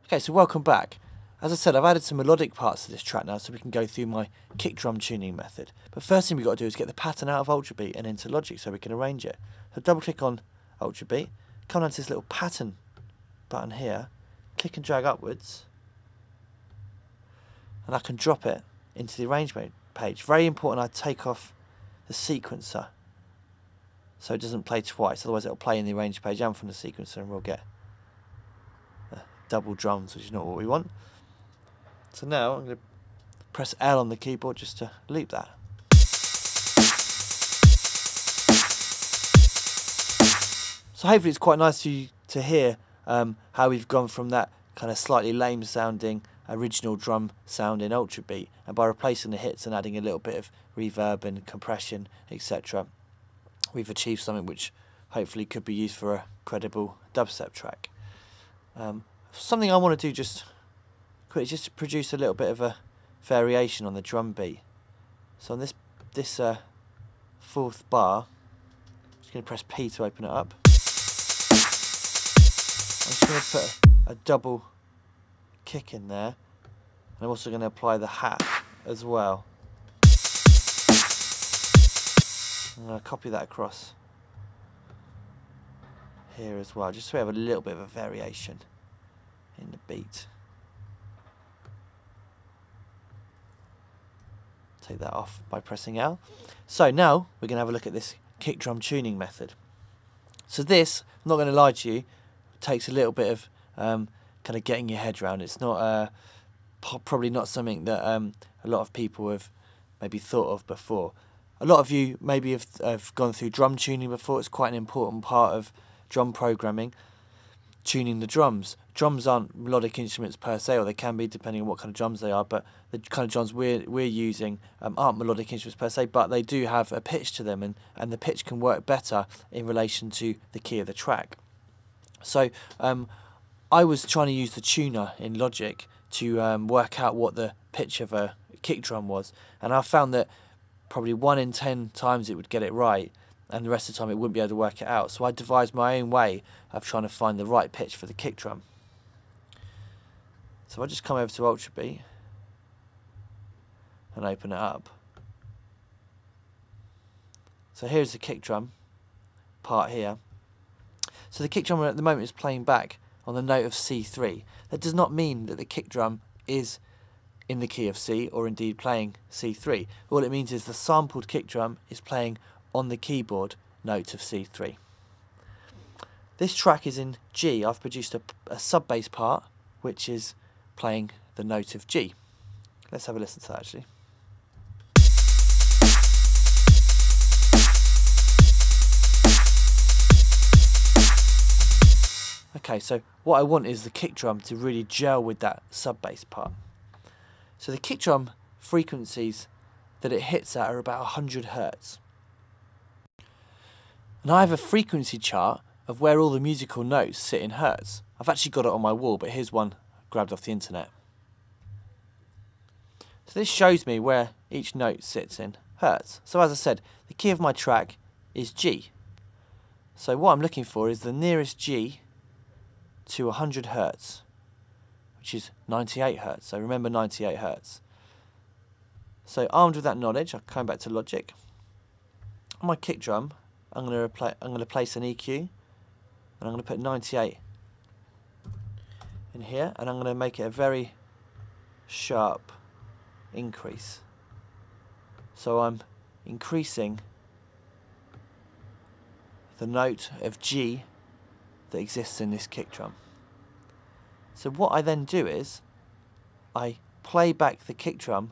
Okay, so welcome back. As I said, I've added some melodic parts to this track now so we can go through my kick drum tuning method. But first thing we've got to do is get the pattern out of Ultrabeat and into Logic so we can arrange it. So double click on Ultrabeat, come down to this little pattern button here, click and drag upwards, and I can drop it into the arrangement page. Very important I take off the sequencer so it doesn't play twice, otherwise it'll play in the arrange page and from the sequencer and we'll get double drums, which is not what we want. So now I'm going to press L on the keyboard just to loop that. So hopefully it's quite nice to hear how we've gone from that kind of slightly lame sounding original drum sound in Ultrabeat, and by replacing the hits and adding a little bit of reverb and compression, etc., we've achieved something which hopefully could be used for a credible dubstep track. Something I want to do just quickly, just to produce a little bit of a variation on the drum beat. So on this fourth bar, I'm just going to press P to open it up. I'm just going to put a double kick in there, and I'm also going to apply the hat as well. I'm going to copy that across here as well, just so we have a little bit of a variation in the beat. Take that off by pressing L. So now we're going to have a look at this kick drum tuning method. So this, I'm not going to lie to you, takes a little bit of kind of getting your head around. It's not probably not something that a lot of people have maybe thought of before. A lot of you maybe have gone through drum tuning before. It's quite an important part of drum programming, tuning the drums. Drums aren't melodic instruments per se, or they can be depending on what kind of drums they are, but the kind of drums we're using aren't melodic instruments per se, but they do have a pitch to them, and the pitch can work better in relation to the key of the track. So I was trying to use the tuner in Logic to work out what the pitch of a kick drum was, and I found that probably 1 in 10 times it would get it right, and the rest of the time it wouldn't be able to work it out. So I devised my own way of trying to find the right pitch for the kick drum. So I just come over to Ultrabeat and open it up. So here's the kick drum part here. So the kick drum at the moment is playing back on the note of C3. That does not mean that the kick drum is in the key of C or indeed playing C3. All it means is the sampled kick drum is playing on the keyboard note of C3. This track is in G. I've produced a sub bass part which is playing the note of G. Let's have a listen to that actually. Okay, so what I want is the kick drum to really gel with that sub bass part. So the kick drum frequencies that it hits at are about 100 Hertz. And I have a frequency chart of where all the musical notes sit in Hertz. I've actually got it on my wall, but here's one grabbed off the internet. So this shows me where each note sits in Hertz. So as I said, the key of my track is G. So what I'm looking for is the nearest G to 100 Hertz, which is 98 Hertz. So remember 98 Hertz. So armed with that knowledge, I'll come back to Logic. On my kick drum, I'm going to place an EQ, and I'm going to put 98 in here, and I'm going to make it a very sharp increase. So I'm increasing the note of G that exists in this kick drum. So what I then do is I play back the kick drum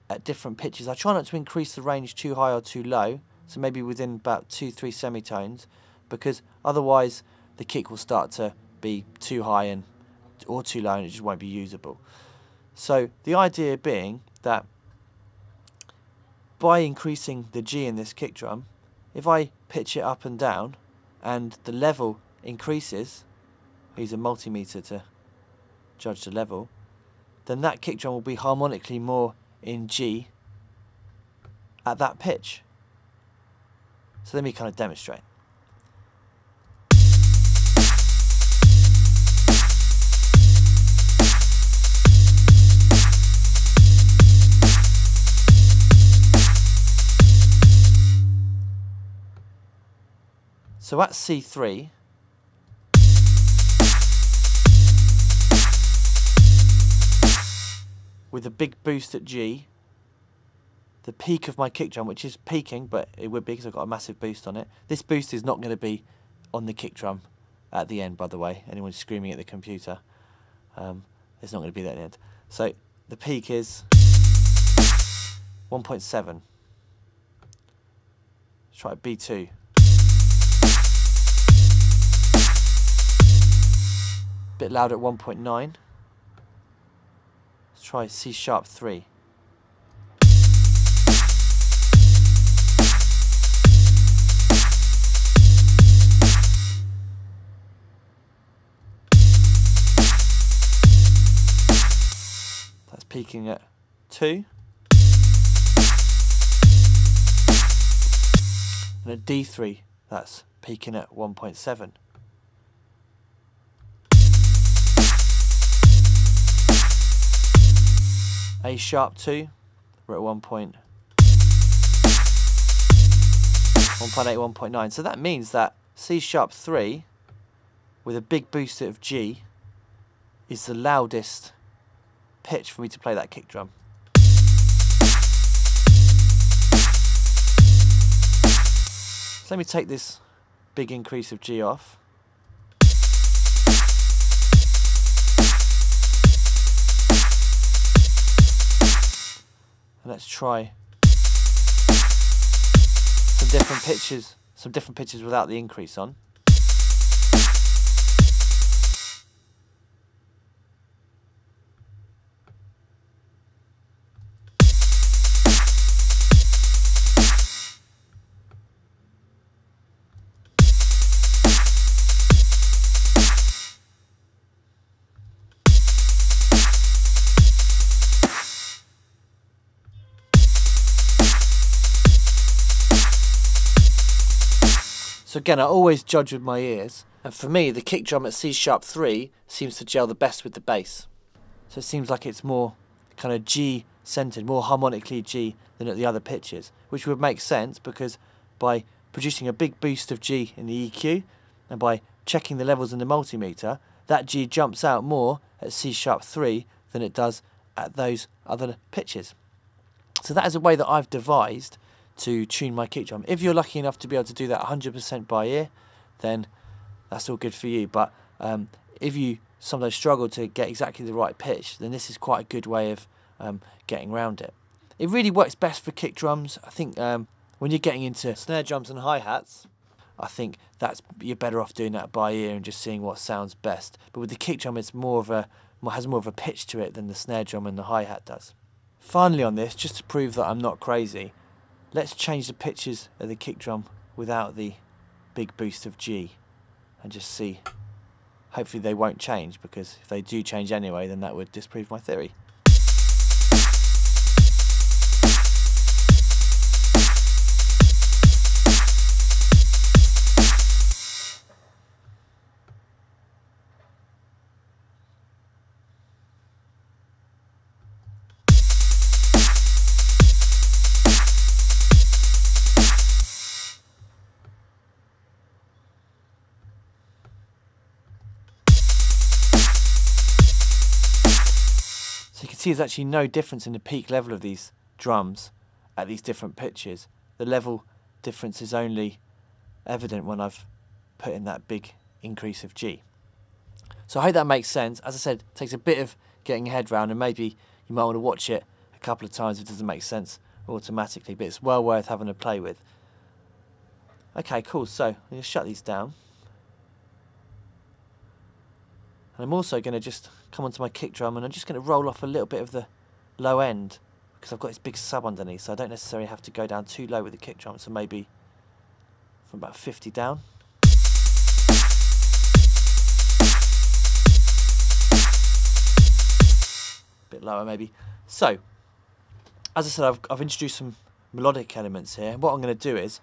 at different pitches. I try not to increase the range too high or too low, so maybe within about 2-3 semitones, because otherwise the kick will start to be too high or too low and it just won't be usable. So the idea being that by increasing the G in this kick drum, if I pitch it up and down and the level increases, I use a multimeter to judge the level, then that kick drum will be harmonically more in G at that pitch. So let me kind of demonstrate. So at C3, with a big boost at G, the peak of my kick drum, which is peaking, but it would be because I've got a massive boost on it. This boost is not going to be on the kick drum at the end, by the way. Anyone screaming at the computer, it's not going to be that at the end. So the peak is 1.7. Let's try B2. Bit loud at 1.9. Let's try C sharp 3. That's peaking at 2. And at D3, that's peaking at 1.7. A sharp 2, we're at 1.8, 1.9. So that means that C sharp 3, with a big boost of G, is the loudest pitch for me to play that kick drum. So let me take this big increase of G off. And let's try some different pitches without the increase on. So again, I always judge with my ears, and for me the kick drum at C sharp 3 seems to gel the best with the bass. So it seems like it's more kind of G centered, more harmonically G than at the other pitches, which would make sense because by producing a big boost of G in the EQ and by checking the levels in the multimeter, that G jumps out more at C sharp 3 than it does at those other pitches. So that is a way that I've devised to tune my kick drum. If you're lucky enough to be able to do that 100% by ear, then that's all good for you. But if you sometimes struggle to get exactly the right pitch, then this is quite a good way of getting around it. It really works best for kick drums. I think when you're getting into snare drums and hi-hats, I think you're better off doing that by ear and just seeing what sounds best. But with the kick drum, it's has more of a pitch to it than the snare drum and the hi-hat does. Finally on this, just to prove that I'm not crazy, let's change the pitches of the kick drum without the big boost of G and just see. Hopefully they won't change, because if they do change anyway, then that would disprove my theory. So you can see there's actually no difference in the peak level of these drums at these different pitches. The level difference is only evident when I've put in that big increase of G. So I hope that makes sense. As I said, it takes a bit of getting your head around, and maybe you might want to watch it a couple of times if it doesn't make sense automatically, but it's well worth having a play with. Okay, cool. So I'm going to shut these down. And I'm also going to just come onto my kick drum, and I'm just going to roll off a little bit of the low end, because I've got this big sub underneath, so I don't necessarily have to go down too low with the kick drum. So maybe from about 50 down. A bit lower maybe. So, as I said, I've introduced some melodic elements here. What I'm going to do is,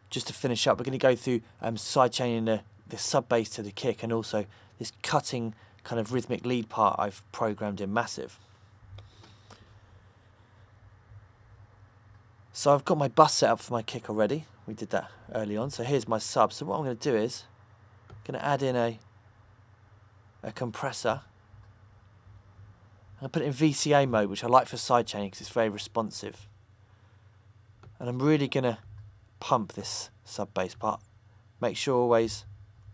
just to finish up, we're going to go through sidechaining the sub bass to the kick, and also this cutting kind of rhythmic lead part I've programmed in Massive. So I've got my bus set up for my kick already. We did that early on. So here's my sub. So what I'm going to do is I'm going to add in a compressor. I'm going to put it in VCA mode, which I like for sidechaining because it's very responsive. And I'm really going to pump this sub bass part. Make sure always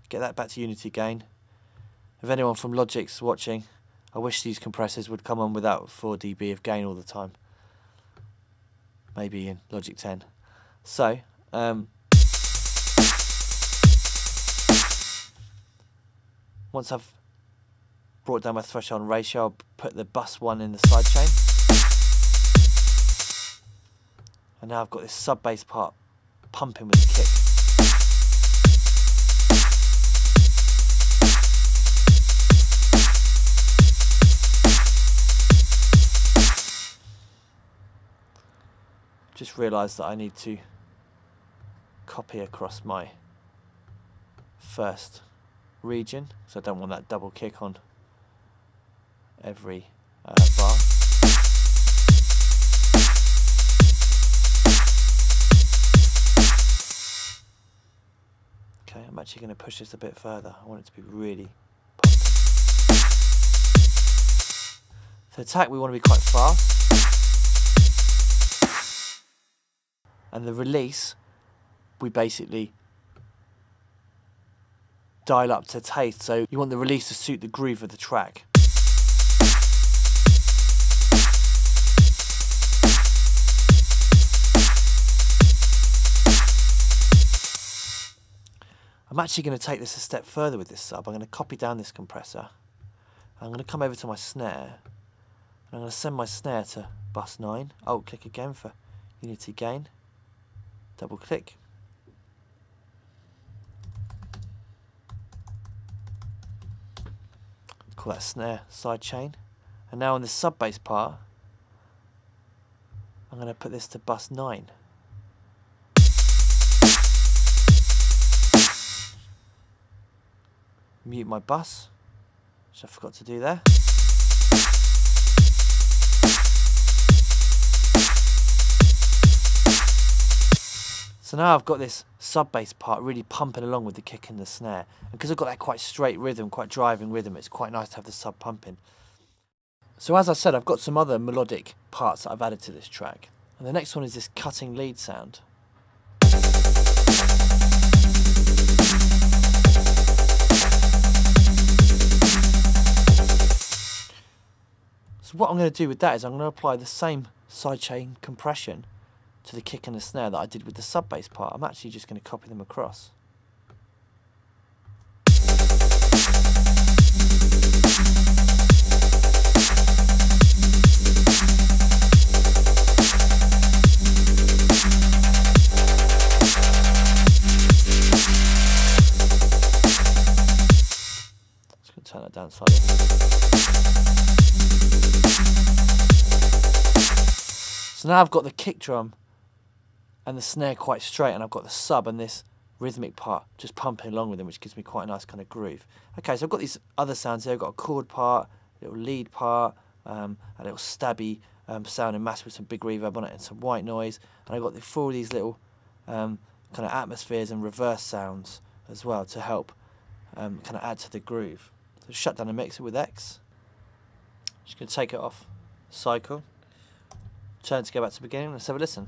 get that back to unity gain. If anyone from Logic's watching, I wish these compressors would come on without 4 dB of gain all the time. Maybe in Logic 10. So, once I've brought down my threshold and ratio, I'll put the bus 1 in the sidechain. And now I've got this sub bass part pumping with the kick. Just realised that I need to copy across my first region, so I don't want that double kick on every bar. Okay, I'm actually going to push this a bit further. I want it to be really pumping. For attack, we want to be quite fast. And the release, we basically dial up to taste. So you want the release to suit the groove of the track. I'm actually going to take this a step further with this sub. I'm going to copy down this compressor. I'm going to come over to my snare. And I'm going to send my snare to bus 9. Alt click again for unity gain. Double click. Call that snare sidechain. And now on this sub bass part, I'm going to put this to bus 9. Mute my bus, which I forgot to do there. So now I've got this sub bass part really pumping along with the kick and the snare. And because I've got that quite straight rhythm, quite driving rhythm, it's quite nice to have the sub pumping. So as I said, I've got some other melodic parts that I've added to this track. And the next one is this cutting lead sound. So what I'm going to do with that is I'm going to apply the same sidechain compression to the kick and the snare that I did with the sub bass part. I'm actually just going to copy them across. Just going to turn that down slightly. So now I've got the kick drum and the snare quite straight, and I've got the sub and this rhythmic part just pumping along with them, which gives me quite a nice kind of groove. Okay, so I've got these other sounds here. I've got a chord part, a little lead part, a little stabby sound and mass with some big reverb on it and some white noise. And I've got four of these little kind of atmospheres and reverse sounds as well to help kind of add to the groove. So shut down the mixer with X. Just going to take it off cycle. Turn to go back to the beginning. Let's have a listen.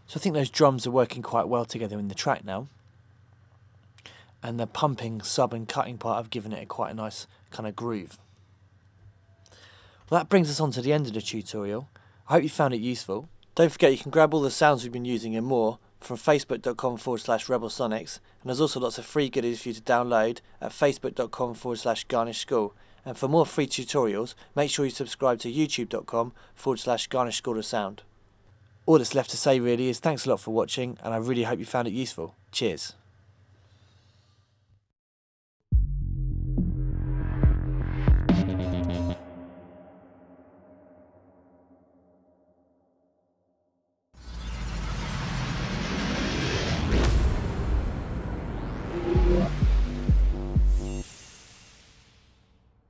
So I think those drums are working quite well together in the track now. And the pumping, sub and cutting part have given it quite a nice kind of groove. Well, that brings us on to the end of the tutorial. I hope you found it useful. Don't forget you can grab all the sounds we've been using and more from facebook.com/Rebel Sonix, and there's also lots of free goodies for you to download at facebook.com/Garnish School. And for more free tutorials, make sure you subscribe to youtube.com/Garnish School of Sound. all that's left to say really is thanks a lot for watching, and I really hope you found it useful. Cheers.